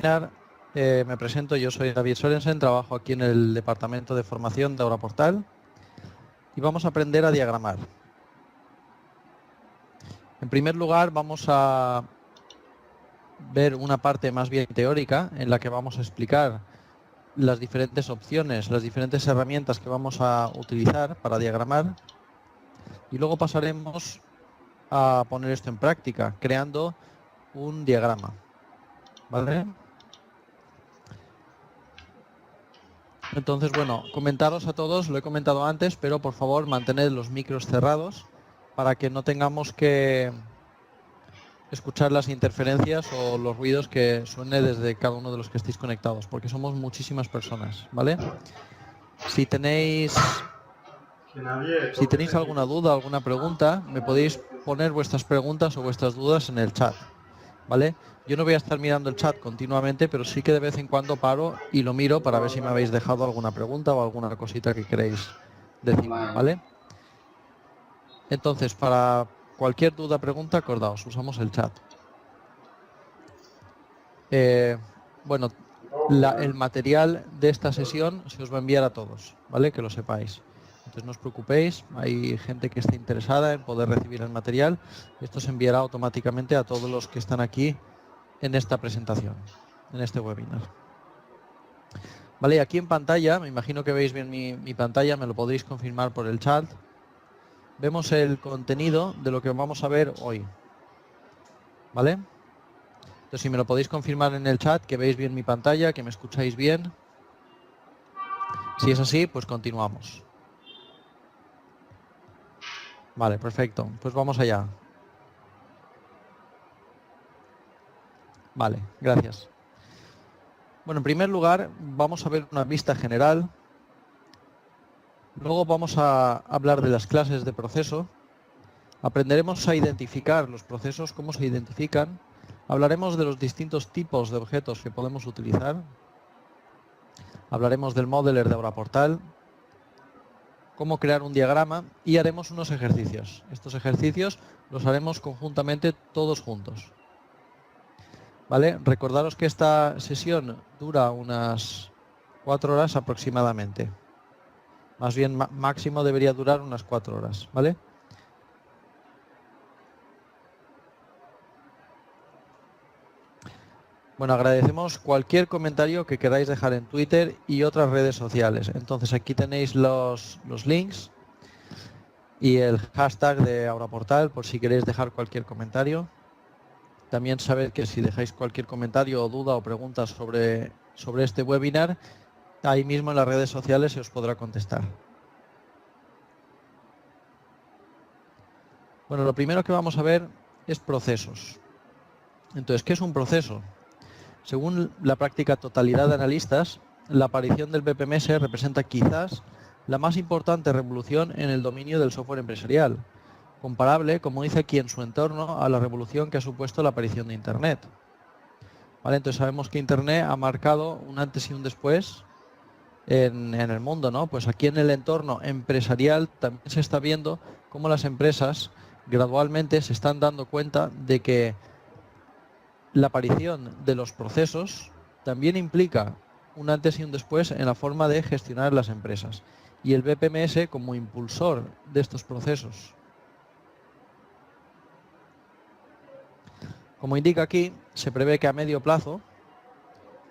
webinar. Me presento, yo soy David Sorensen, trabajo aquí en el departamento de formación de Auraportal y vamos a aprender a diagramar. En primer lugar vamos a ver una parte más bien teórica en la que vamos a explicar las diferentes opciones, las diferentes herramientas que vamos a utilizar para diagramar y luego pasaremos a poner esto en práctica, creando un diagrama. ¿Vale? Entonces, bueno, comentaros a todos, lo he comentado antes, pero por favor mantened los micros cerrados para que no tengamos que escuchar las interferencias o los ruidos que suene desde cada uno de los que estéis conectados, porque somos muchísimas personas, ¿vale? Si tenéis alguna duda, alguna pregunta, me podéis poner vuestras preguntas o vuestras dudas en el chat, ¿vale? Yo no voy a estar mirando el chat continuamente, pero sí que de vez en cuando paro y lo miro para ver si me habéis dejado alguna pregunta o alguna cosita que queréis decirme, ¿vale? Entonces, para cualquier duda, pregunta, acordaos, usamos el chat. Bueno, el material de esta sesión se os va a enviar a todos, ¿vale? Que lo sepáis. Entonces no os preocupéis, hay gente que esté interesada en poder recibir el material. Esto se enviará automáticamente a todos los que están aquí en esta presentación, en este webinar. Vale, aquí en pantalla, me imagino que veis bien mi pantalla, me lo podéis confirmar por el chat. Vemos el contenido de lo que vamos a ver hoy. ¿Vale? Entonces, si me lo podéis confirmar en el chat, que veis bien mi pantalla, que me escucháis bien. Si es así, pues continuamos. Vale, perfecto. Pues vamos allá. Vale, gracias. Bueno, en primer lugar, vamos a ver una vista general. Luego vamos a hablar de las clases de proceso. Aprenderemos a identificar los procesos, cómo se identifican. Hablaremos de los distintos tipos de objetos que podemos utilizar. Hablaremos del modeler de Auraportal, cómo crear un diagrama y haremos unos ejercicios. Estos ejercicios los haremos conjuntamente todos juntos. ¿Vale? Recordaros que esta sesión dura unas 4 horas aproximadamente. Más bien máximo debería durar unas 4 horas, ¿vale? Bueno, agradecemos cualquier comentario que queráis dejar en Twitter y otras redes sociales. Entonces aquí tenéis los links y el hashtag de Auraportal por si queréis dejar cualquier comentario. También sabed que si dejáis cualquier comentario o duda o pregunta sobre este webinar, ahí mismo en las redes sociales se os podrá contestar. Bueno, lo primero que vamos a ver es procesos. Entonces, ¿qué es un proceso? Según la práctica totalidad de analistas, la aparición del BPMS representa quizás la más importante revolución en el dominio del software empresarial, comparable, como dice aquí en su entorno, a la revolución que ha supuesto la aparición de Internet. ¿Vale? Entonces sabemos que Internet ha marcado un antes y un después en el mundo, ¿no? Pues aquí en el entorno empresarial también se está viendo cómo las empresas gradualmente se están dando cuenta de que la aparición de los procesos también implica un antes y un después en la forma de gestionar las empresas. Y el BPMS como impulsor de estos procesos. Como indica aquí, se prevé que a medio plazo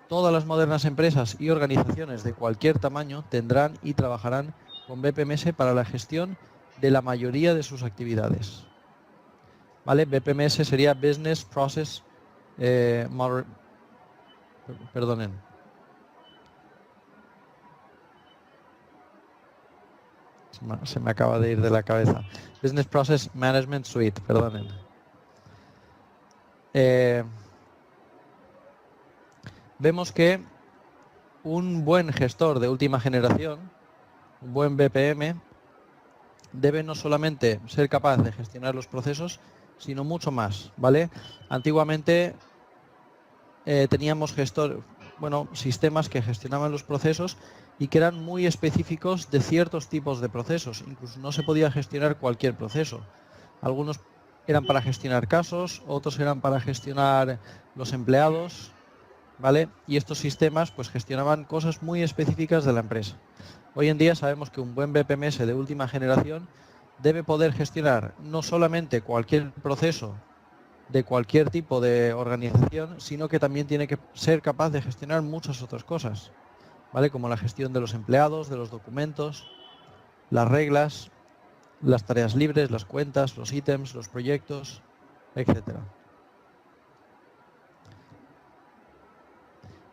todas las modernas empresas y organizaciones de cualquier tamaño tendrán y trabajarán con BPMS para la gestión de la mayoría de sus actividades. ¿Vale? BPMS sería Business Process Perdonen. Se me acaba de ir de la cabeza. Business Process Management Suite, perdonen. Vemos que un buen gestor de última generación, un buen BPM, debe no solamente ser capaz de gestionar los procesos, sino mucho más, ¿vale? Antiguamente teníamos sistemas que gestionaban los procesos y que eran muy específicos de ciertos tipos de procesos. Incluso no se podía gestionar cualquier proceso. Algunos eran para gestionar casos, otros eran para gestionar los empleados, ¿vale? Y estos sistemas pues gestionaban cosas muy específicas de la empresa. Hoy en día sabemos que un buen BPMS de última generación debe poder gestionar no solamente cualquier proceso de cualquier tipo de organización, sino que también tiene que ser capaz de gestionar muchas otras cosas, ¿vale? Como la gestión de los empleados, de los documentos, las reglas, las tareas libres, las cuentas, los ítems, los proyectos, etcétera.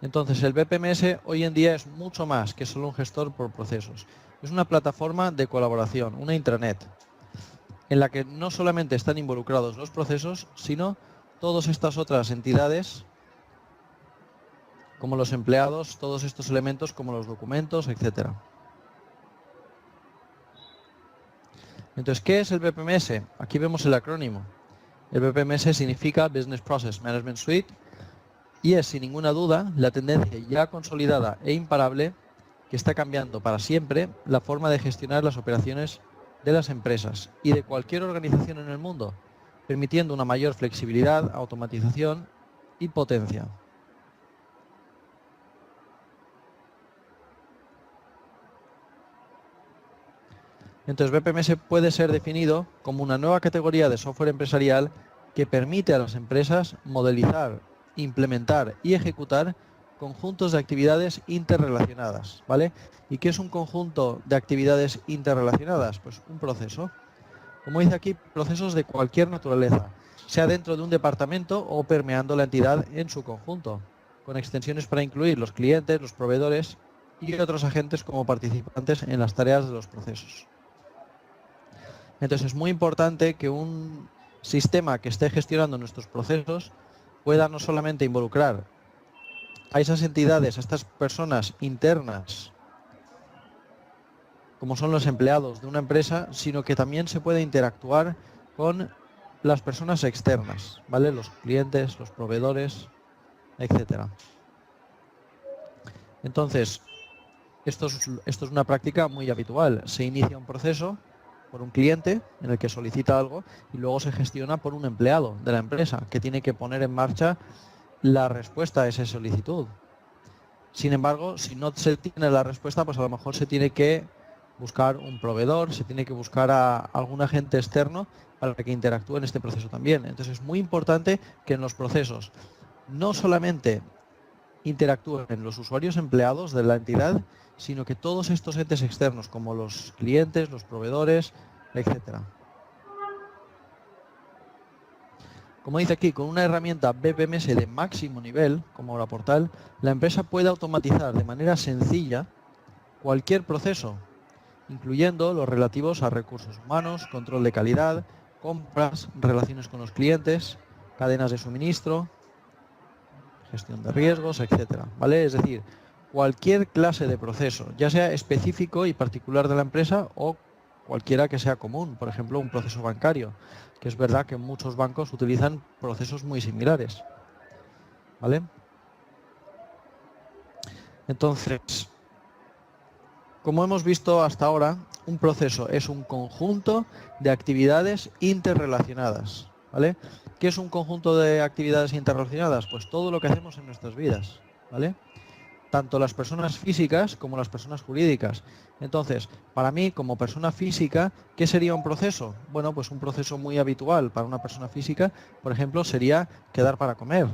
Entonces, el BPMS hoy en día es mucho más que solo un gestor por procesos. Es una plataforma de colaboración, una intranet, en la que no solamente están involucrados los procesos, sino todas estas otras entidades, como los empleados, todos estos elementos como los documentos, etcétera. Entonces, ¿qué es el BPMS? Aquí vemos el acrónimo. El BPMS significa Business Process Management Suite y es, sin ninguna duda, la tendencia ya consolidada e imparable que está cambiando para siempre la forma de gestionar las operaciones de las empresas y de cualquier organización en el mundo, permitiendo una mayor flexibilidad, automatización y potencia. Entonces, BPMS puede ser definido como una nueva categoría de software empresarial que permite a las empresas modelizar, implementar y ejecutar conjuntos de actividades interrelacionadas, ¿vale? ¿Y qué es un conjunto de actividades interrelacionadas? Pues un proceso. Como dice aquí, procesos de cualquier naturaleza, sea dentro de un departamento o permeando la entidad en su conjunto, con extensiones para incluir los clientes, los proveedores y otros agentes como participantes en las tareas de los procesos. Entonces es muy importante que un sistema que esté gestionando nuestros procesos pueda no solamente involucrar a esas entidades, a estas personas internas, como son los empleados de una empresa, sino que también se puede interactuar con las personas externas, ¿vale? Los clientes, los proveedores, etcétera. Entonces, esto es una práctica muy habitual. Se inicia un proceso por un cliente en el que solicita algo y luego se gestiona por un empleado de la empresa que tiene que poner en marcha la respuesta a esa solicitud. Sin embargo, si no se tiene la respuesta, pues a lo mejor se tiene que buscar un proveedor, se tiene que buscar a algún agente externo para que interactúe en este proceso también. Entonces es muy importante que en los procesos no solamente interactúen los usuarios empleados de la entidad, sino que todos estos entes externos, como los clientes, los proveedores, etcétera. Como dice aquí, con una herramienta BPMS de máximo nivel, como la Portal, la empresa puede automatizar de manera sencilla cualquier proceso, incluyendo los relativos a recursos humanos, control de calidad, compras, relaciones con los clientes, cadenas de suministro, gestión de riesgos, etcétera, ¿vale? Es decir, cualquier clase de proceso, ya sea específico y particular de la empresa o cualquiera que sea común, por ejemplo, un proceso bancario, que es verdad que muchos bancos utilizan procesos muy similares, ¿vale? Entonces, como hemos visto hasta ahora, un proceso es un conjunto de actividades interrelacionadas, ¿vale? ¿Qué es un conjunto de actividades interrelacionadas? Pues todo lo que hacemos en nuestras vidas, ¿vale? Tanto las personas físicas como las personas jurídicas. Entonces, para mí, como persona física, ¿qué sería un proceso? Bueno, pues un proceso muy habitual para una persona física, por ejemplo, sería quedar para comer,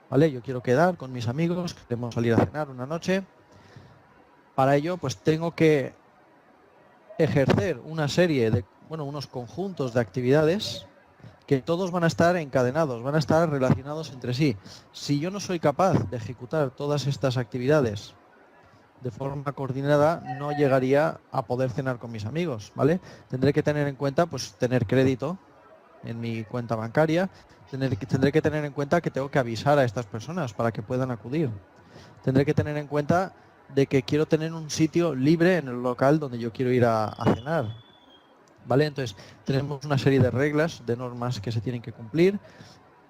¿vale? Yo quiero quedar con mis amigos, queremos salir a cenar una noche. Para ello, pues tengo que ejercer una serie de, unos conjuntos de actividades que todos van a estar encadenados, van a estar relacionados entre sí. Si yo no soy capaz de ejecutar todas estas actividades de forma coordinada, no llegaría a poder cenar con mis amigos, ¿vale? Tendré que tener en cuenta, pues, tener crédito en mi cuenta bancaria, tendré que tener en cuenta que tengo que avisar a estas personas para que puedan acudir. Tendré que tener en cuenta de que quiero tener un sitio libre en el local donde yo quiero ir a cenar, ¿vale? Entonces, tenemos una serie de reglas, de normas que se tienen que cumplir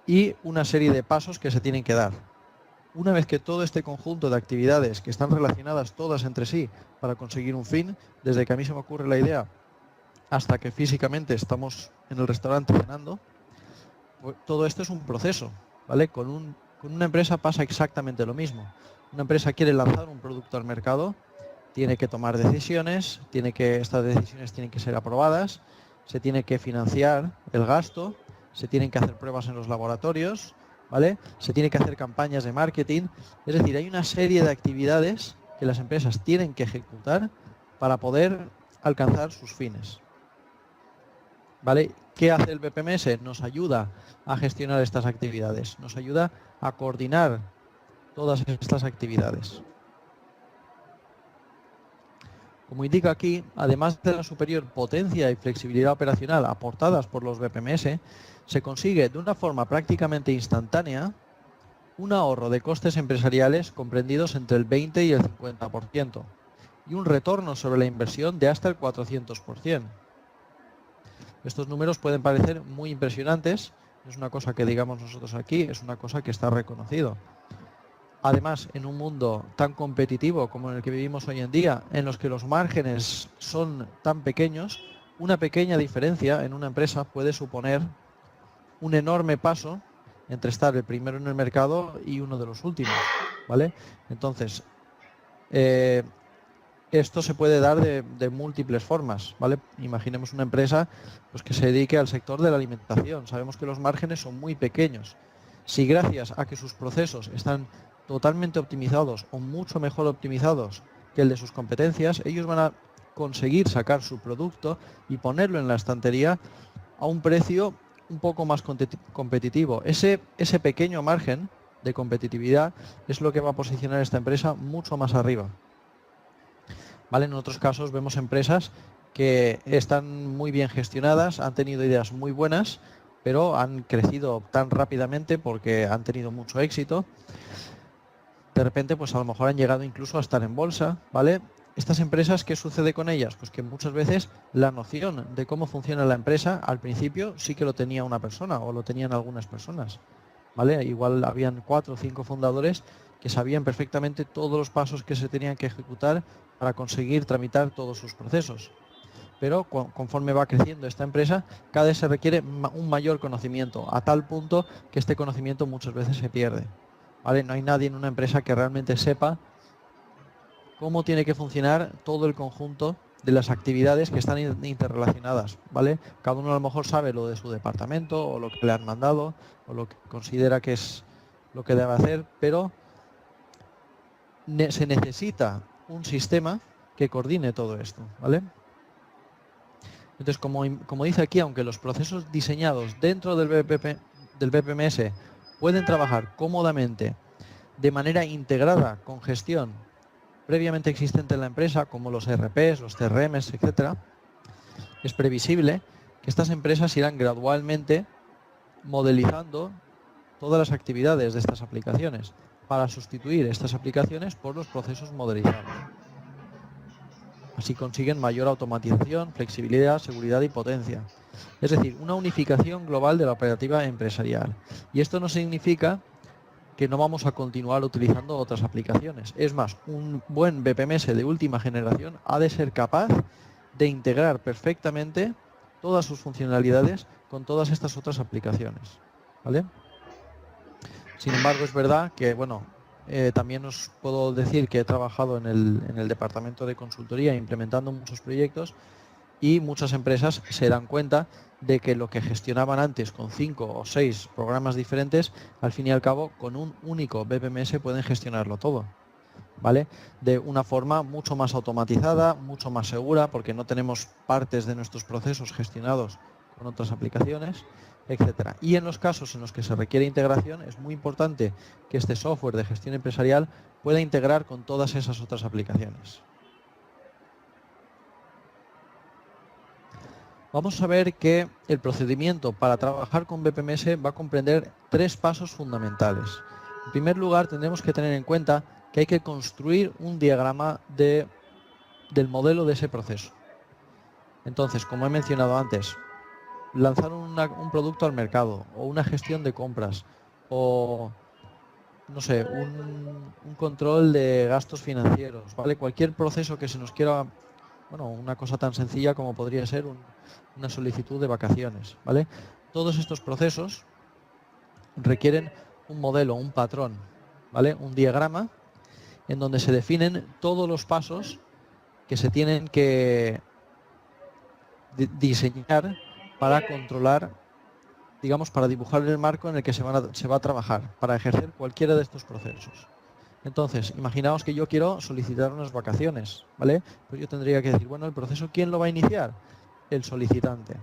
y una serie de pasos que se tienen que dar. Una vez que todo este conjunto de actividades que están relacionadas todas entre sí para conseguir un fin, desde que a mí se me ocurre la idea hasta que físicamente estamos en el restaurante cenando, pues todo esto es un proceso, ¿vale? Con un Con una empresa pasa exactamente lo mismo. Una empresa quiere lanzar un producto al mercado, tiene que tomar decisiones, estas decisiones tienen que ser aprobadas, se tiene que financiar el gasto, se tienen que hacer pruebas en los laboratorios, ¿vale? Se tiene que hacer campañas de marketing. Es decir, hay una serie de actividades que las empresas tienen que ejecutar para poder alcanzar sus fines. ¿Vale? ¿Qué hace el BPMS? Nos ayuda a gestionar estas actividades, nos ayuda a coordinar todas estas actividades. Como indica aquí, además de la superior potencia y flexibilidad operacional aportadas por los BPMS, se consigue de una forma prácticamente instantánea un ahorro de costes empresariales comprendidos entre el 20 y el 50% y un retorno sobre la inversión de hasta el 400%. Estos números pueden parecer muy impresionantes, no es una cosa que digamos nosotros aquí, es una cosa que está reconocido. Además, en un mundo tan competitivo como en el que vivimos hoy en día, en los que los márgenes son tan pequeños, una pequeña diferencia en una empresa puede suponer un enorme paso entre estar el primero en el mercado y uno de los últimos, ¿vale? Entonces, esto se puede dar de múltiples formas, ¿vale? Imaginemos una empresa pues, que se dedique al sector de la alimentación. Sabemos que los márgenes son muy pequeños. Si gracias a que sus procesos están totalmente optimizados o mucho mejor optimizados que el de sus competencias, ellos van a conseguir sacar su producto y ponerlo en la estantería a un precio un poco más competitivo. Ese pequeño margen de competitividad es lo que va a posicionar esta empresa mucho más arriba. ¿Vale? En otros casos vemos empresas que están muy bien gestionadas, han tenido ideas muy buenas, pero han crecido tan rápidamente porque han tenido mucho éxito. De repente, pues a lo mejor han llegado incluso a estar en bolsa, ¿vale? Estas empresas, ¿qué sucede con ellas? Pues que muchas veces la noción de cómo funciona la empresa al principio sí que lo tenía una persona o lo tenían algunas personas, ¿vale? Igual habían 4 o 5 fundadores que sabían perfectamente todos los pasos que se tenían que ejecutar para conseguir tramitar todos sus procesos. Pero conforme va creciendo esta empresa, cada vez se requiere un mayor conocimiento, a tal punto que este conocimiento muchas veces se pierde. ¿Vale? No hay nadie en una empresa que realmente sepa cómo tiene que funcionar todo el conjunto de las actividades que están interrelacionadas, ¿vale? Cada uno a lo mejor sabe lo de su departamento o lo que le han mandado o lo que considera que es lo que debe hacer, pero se necesita un sistema que coordine todo esto, ¿vale? Entonces, como dice aquí, aunque los procesos diseñados dentro del BPMS pueden trabajar cómodamente de manera integrada con gestión previamente existente en la empresa, como los ERPs, los CRMs, etcétera, es previsible que estas empresas irán gradualmente modelizando todas las actividades de estas aplicaciones para sustituir estas aplicaciones por los procesos modelizados. Así consiguen mayor automatización, flexibilidad, seguridad y potencia. Es decir, una unificación global de la operativa empresarial. Y esto no significa que no vamos a continuar utilizando otras aplicaciones. Es más, un buen BPMS de última generación ha de ser capaz de integrar perfectamente todas sus funcionalidades con todas estas otras aplicaciones, ¿vale? Sin embargo, es verdad que, bueno, también os puedo decir que he trabajado en el departamento de consultoría implementando muchos proyectos y muchas empresas se dan cuenta de que lo que gestionaban antes con 5 o 6 programas diferentes, al fin y al cabo, con un único BPMS pueden gestionarlo todo, ¿vale? De una forma mucho más automatizada, mucho más segura, porque no tenemos partes de nuestros procesos gestionados con otras aplicaciones, etcétera. Y en los casos en los que se requiere integración, es muy importante que este software de gestión empresarial pueda integrar con todas esas otras aplicaciones. Vamos a ver que el procedimiento para trabajar con BPMS va a comprender 3 pasos fundamentales. En primer lugar, tendremos que tener en cuenta que hay que construir un diagrama del modelo de ese proceso. Entonces, como he mencionado antes, lanzar un producto al mercado o una gestión de compras o, no sé, un control de gastos financieros, ¿vale? Cualquier proceso que se nos quiera, bueno, una cosa tan sencilla como podría ser una solicitud de vacaciones, ¿vale? Todos estos procesos requieren un modelo, un patrón, ¿vale? Un diagrama en donde se definen todos los pasos que se tienen que diseñar para controlar, digamos, para dibujar el marco en el que se va a trabajar, para ejercer cualquiera de estos procesos. Entonces, imaginaos que yo quiero solicitar unas vacaciones, ¿vale? Pues yo tendría que decir, bueno, el proceso, ¿quién lo va a iniciar? El solicitante.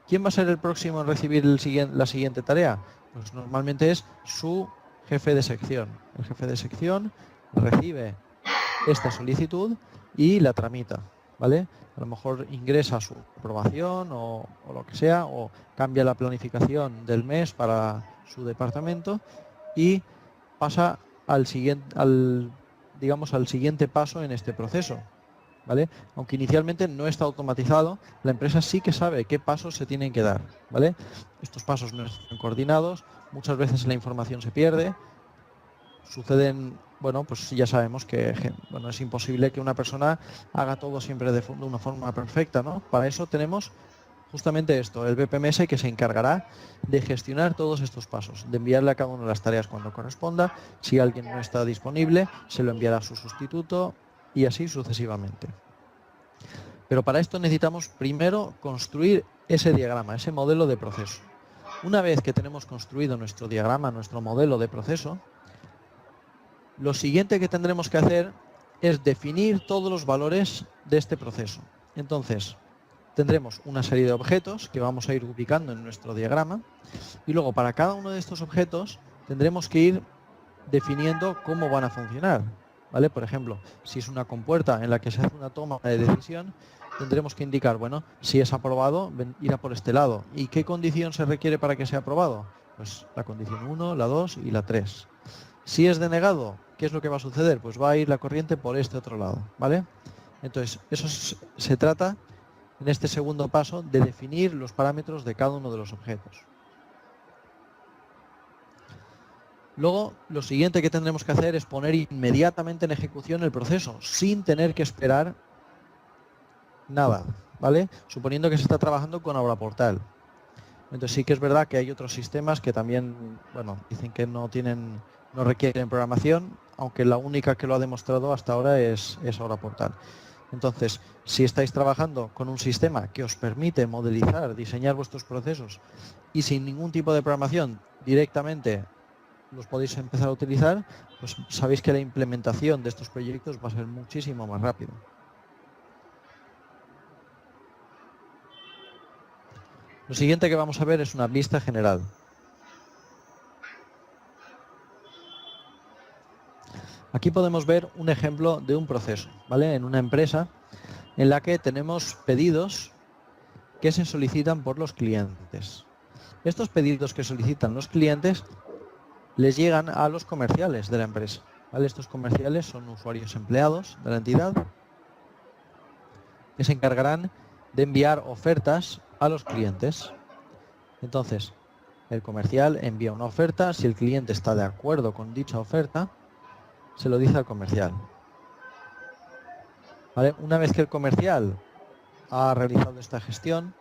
¿Quién va a ser el próximo en recibir la siguiente tarea? Pues normalmente es su jefe de sección. El jefe de sección recibe esta solicitud y la tramita, ¿vale? A lo mejor ingresa su aprobación o lo que sea, o cambia la planificación del mes para su departamento y pasa digamos, al siguiente paso en este proceso, ¿vale? Aunque inicialmente no está automatizado, la empresa sí que sabe qué pasos se tienen que dar, ¿vale? Estos pasos no están coordinados, muchas veces la información se pierde, suceden, bueno, pues ya sabemos que, bueno, es imposible que una persona haga todo siempre de una forma perfecta, ¿no? Para eso tenemos justamente esto, el BPMS, que se encargará de gestionar todos estos pasos, de enviarle a cada una de las tareas cuando corresponda. Si alguien no está disponible, se lo enviará a su sustituto y así sucesivamente. Pero para esto necesitamos primero construir ese diagrama, ese modelo de proceso. Una vez que tenemos construido nuestro diagrama, nuestro modelo de proceso, lo siguiente que tendremos que hacer es definir todos los valores de este proceso. Entonces, tendremos una serie de objetos que vamos a ir ubicando en nuestro diagrama y luego para cada uno de estos objetos tendremos que ir definiendo cómo van a funcionar, ¿vale? Por ejemplo, si es una compuerta en la que se hace una toma de decisión, tendremos que indicar, bueno, si es aprobado, irá por este lado. ¿Y qué condición se requiere para que sea aprobado? Pues la condición 1, la 2 y la 3. Si es denegado, ¿qué es lo que va a suceder? Pues va a ir la corriente por este otro lado, ¿vale? Entonces, eso se trata en este segundo paso de definir los parámetros de cada uno de los objetos. Luego, lo siguiente que tendremos que hacer es poner inmediatamente en ejecución el proceso, sin tener que esperar nada, ¿vale? Suponiendo que se está trabajando con Aura Portal. Entonces sí que es verdad que hay otros sistemas que también, bueno, dicen que no requieren programación, aunque la única que lo ha demostrado hasta ahora es Aura Portal. Entonces, si estáis trabajando con un sistema que os permite modelizar, diseñar vuestros procesos y sin ningún tipo de programación directamente los podéis empezar a utilizar, pues sabéis que la implementación de estos proyectos va a ser muchísimo más rápido. Lo siguiente que vamos a ver es una vista general. Aquí podemos ver un ejemplo de un proceso, ¿vale? En una empresa en la que tenemos pedidos que se solicitan por los clientes. Estos pedidos que solicitan los clientes les llegan a los comerciales de la empresa, ¿vale? Estos comerciales son usuarios empleados de la entidad que se encargarán de enviar ofertas a los clientes. Entonces, el comercial envía una oferta, si el cliente está de acuerdo con dicha oferta, se lo dice al comercial. ¿Vale? Una vez que el comercial ha realizado esta gestión,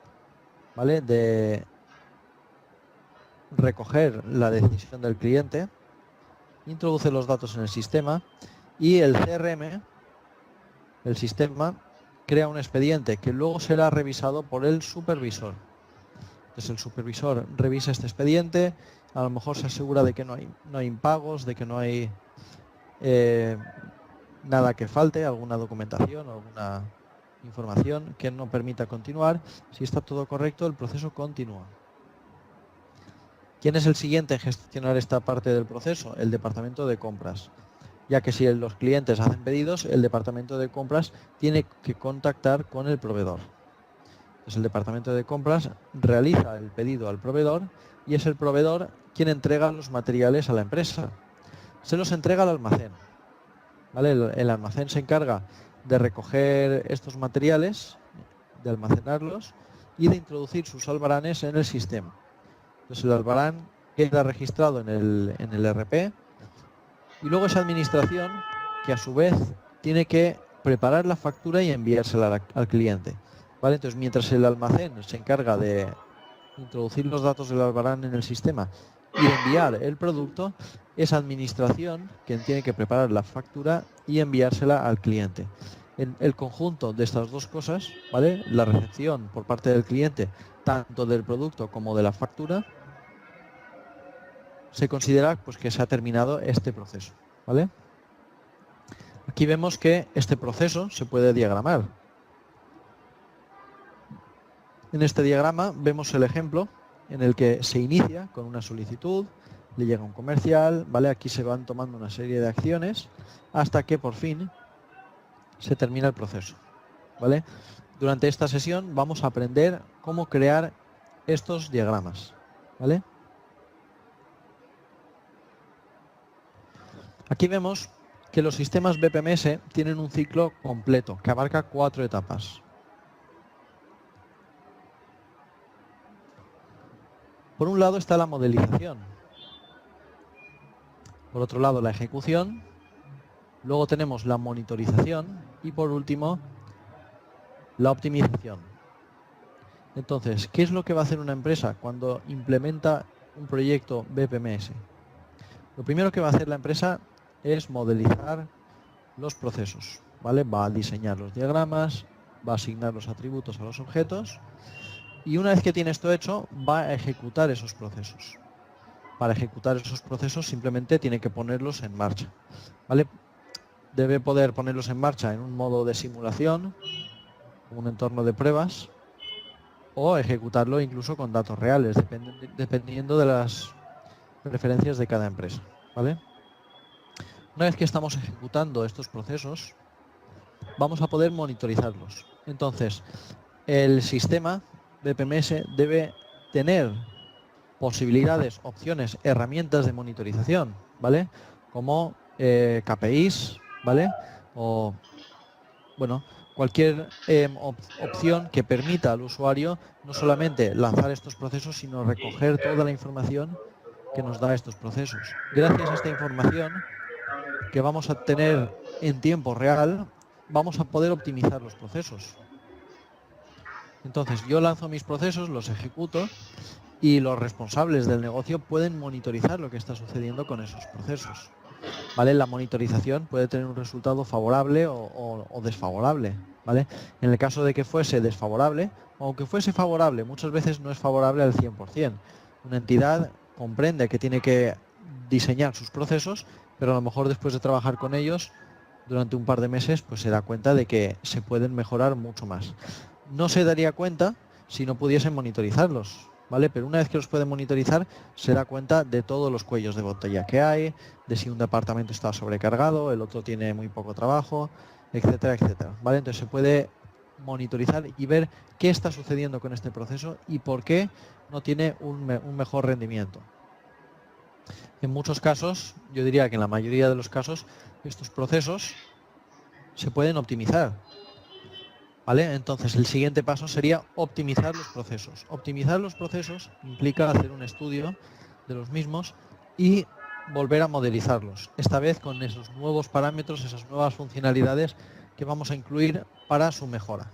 ¿vale?, de recoger la decisión del cliente, introduce los datos en el sistema y el CRM, el sistema, crea un expediente que luego será revisado por el supervisor. Entonces el supervisor revisa este expediente, a lo mejor se asegura de que no hay impagos, de que no hay nada que falte, alguna documentación, alguna información que no permita continuar. Si está todo correcto, el proceso continúa. ¿Quién es el siguiente en gestionar esta parte del proceso? El departamento de compras. Ya que si los clientes hacen pedidos, el departamento de compras tiene que contactar con el proveedor. Entonces el departamento de compras realiza el pedido al proveedor y es el proveedor quien entrega los materiales a la empresa. Se los entrega al almacén, ¿vale? El almacén se encarga de recoger estos materiales, de almacenarlos y de introducir sus albaranes en el sistema. Entonces el albarán queda registrado en el RP y luego esa administración que a su vez tiene que preparar la factura y enviársela al cliente, ¿vale? Entonces mientras el almacén se encarga de introducir los datos del albarán en el sistema y de enviar el producto es administración quien tiene que preparar la factura y enviársela al cliente. En el conjunto de estas dos cosas, ¿vale? La recepción por parte del cliente, tanto del producto como de la factura, se considera pues, que se ha terminado este proceso, ¿vale? Aquí vemos que este proceso se puede diagramar. En este diagrama vemos el ejemplo en el que se inicia con una solicitud, le llega un comercial, ¿vale? Aquí se van tomando una serie de acciones hasta que por fin se termina el proceso, ¿vale? Durante esta sesión vamos a aprender cómo crear estos diagramas, ¿vale? Aquí vemos que los sistemas BPMS tienen un ciclo completo que abarca 4 etapas. Por un lado está la modelización, por otro lado la ejecución, luego tenemos la monitorización y por último la optimización. Entonces, ¿qué es lo que va a hacer una empresa cuando implementa un proyecto BPMS? Lo primero que va a hacer la empresa es modelizar los procesos, ¿vale? Va a diseñar los diagramas, va a asignar los atributos a los objetos y una vez que tiene esto hecho, va a ejecutar esos procesos. Para ejecutar esos procesos simplemente tiene que ponerlos en marcha, ¿vale? Debe poder ponerlos en marcha en un modo de simulación, un entorno de pruebas, o ejecutarlo incluso con datos reales, dependiendo de las preferencias de cada empresa, ¿vale? Una vez que estamos ejecutando estos procesos, vamos a poder monitorizarlos. Entonces, el sistema BPMS debe tener posibilidades, opciones, herramientas de monitorización, ¿vale? Como KPIs, ¿vale? O, bueno, cualquier opción que permita al usuario no solamente lanzar estos procesos, sino recoger toda la información que nos da estos procesos. Gracias a esta información que vamos a tener en tiempo real, vamos a poder optimizar los procesos. Entonces, yo lanzo mis procesos, los ejecuto y los responsables del negocio pueden monitorizar lo que está sucediendo con esos procesos. ¿Vale? La monitorización puede tener un resultado favorable o desfavorable, ¿vale? En el caso de que fuese desfavorable, aunque fuese favorable, muchas veces no es favorable al 100%. Una entidad comprende que tiene que diseñar sus procesos, pero a lo mejor después de trabajar con ellos durante un par de meses, pues se da cuenta de que se pueden mejorar mucho más. No se daría cuenta si no pudiesen monitorizarlos, ¿vale? Pero una vez que los pueden monitorizar, se da cuenta de todos los cuellos de botella que hay, de si un departamento está sobrecargado, el otro tiene muy poco trabajo, etcétera, etcétera, ¿vale? Entonces se puede monitorizar y ver qué está sucediendo con este proceso y por qué no tiene un mejor rendimiento. En muchos casos, yo diría que en la mayoría de los casos, estos procesos se pueden optimizar, ¿vale? Entonces el siguiente paso sería optimizar los procesos. Optimizar los procesos implica hacer un estudio de los mismos y volver a modelizarlos, esta vez con esos nuevos parámetros, esas nuevas funcionalidades que vamos a incluir para su mejora.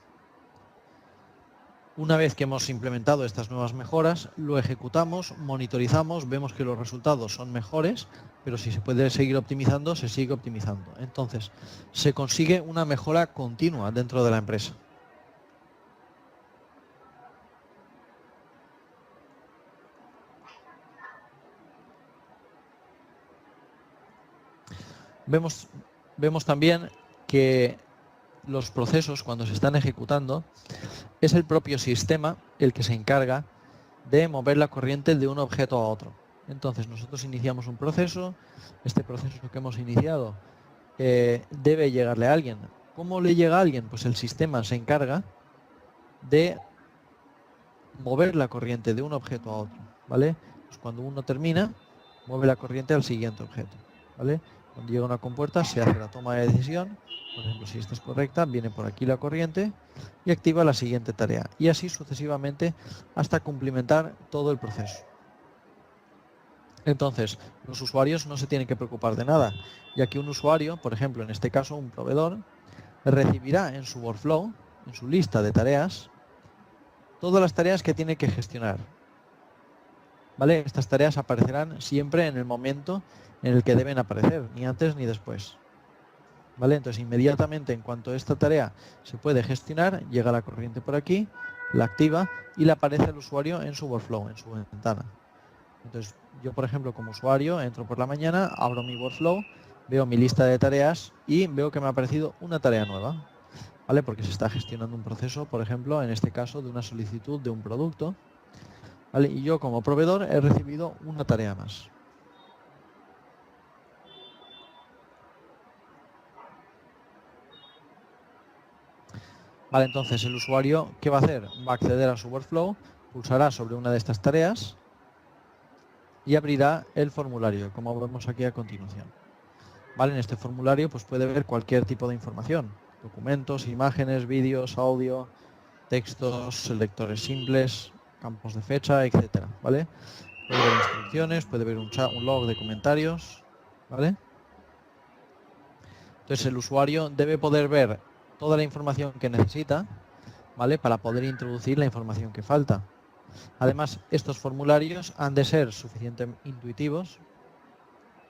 Una vez que hemos implementado estas nuevas mejoras, lo ejecutamos, monitorizamos, vemos que los resultados son mejores, pero si se puede seguir optimizando, se sigue optimizando. Entonces, se consigue una mejora continua dentro de la empresa. Vemos también que los procesos, cuando se están ejecutando, es el propio sistema el que se encarga de mover la corriente de un objeto a otro. Entonces, nosotros iniciamos un proceso, este proceso que hemos iniciado debe llegarle a alguien. ¿Cómo le llega a alguien? Pues el sistema se encarga de mover la corriente de un objeto a otro, ¿vale? Pues cuando uno termina, mueve la corriente al siguiente objeto, ¿vale? Cuando llega a una compuerta se hace la toma de decisión, por ejemplo, si esta es correcta, viene por aquí la corriente y activa la siguiente tarea. Y así sucesivamente hasta cumplimentar todo el proceso. Entonces, los usuarios no se tienen que preocupar de nada, ya que un usuario, por ejemplo, en este caso un proveedor, recibirá en su workflow, en su lista de tareas, todas las tareas que tiene que gestionar. ¿vale? Estas tareas aparecerán siempre en el momento en el que deben aparecer, ni antes ni después. ¿Vale? Entonces, inmediatamente en cuanto esta tarea se puede gestionar, llega la corriente por aquí, la activa y le aparece al usuario en su workflow, en su ventana. Entonces, yo, por ejemplo, como usuario, entro por la mañana, abro mi workflow, veo mi lista de tareas y veo que me ha aparecido una tarea nueva, ¿vale? Porque se está gestionando un proceso, por ejemplo, en este caso, de una solicitud de un producto, ¿vale? Y yo, como proveedor, he recibido una tarea más. Vale, entonces el usuario, ¿qué va a hacer? Va a acceder a su workflow, pulsará sobre una de estas tareas y abrirá el formulario, como vemos aquí a continuación. Vale, en este formulario pues puede ver cualquier tipo de información, documentos, imágenes, vídeos, audio, textos, selectores simples, campos de fecha, etcétera, ¿vale? Puede ver instrucciones, puede ver un chat, un log de comentarios, ¿vale? Entonces el usuario debe poder ver toda la información que necesita, ¿vale? Para poder introducir la información que falta. Además, estos formularios han de ser suficientemente intuitivos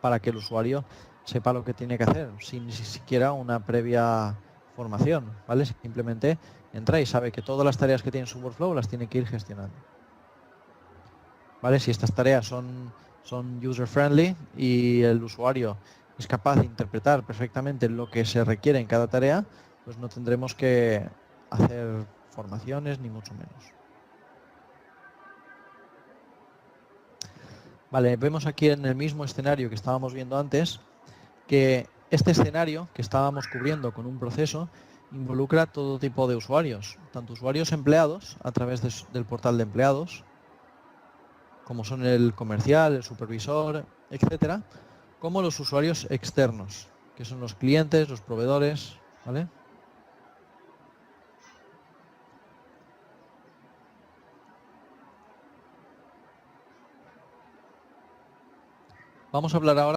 para que el usuario sepa lo que tiene que hacer, sin ni siquiera una previa formación, ¿vale? Simplemente entra y sabe que todas las tareas que tiene en su workflow las tiene que ir gestionando. ¿Vale? Si estas tareas son user-friendly y el usuario es capaz de interpretar perfectamente lo que se requiere en cada tarea, pues no tendremos que hacer formaciones ni mucho menos. Vale, vemos aquí en el mismo escenario que estábamos viendo antes que este escenario que estábamos cubriendo con un proceso involucra todo tipo de usuarios, tanto usuarios empleados a través del portal de empleados, como son el comercial, el supervisor, etcétera, como los usuarios externos, que son los clientes, los proveedores, ¿vale? Vamos a hablar ahora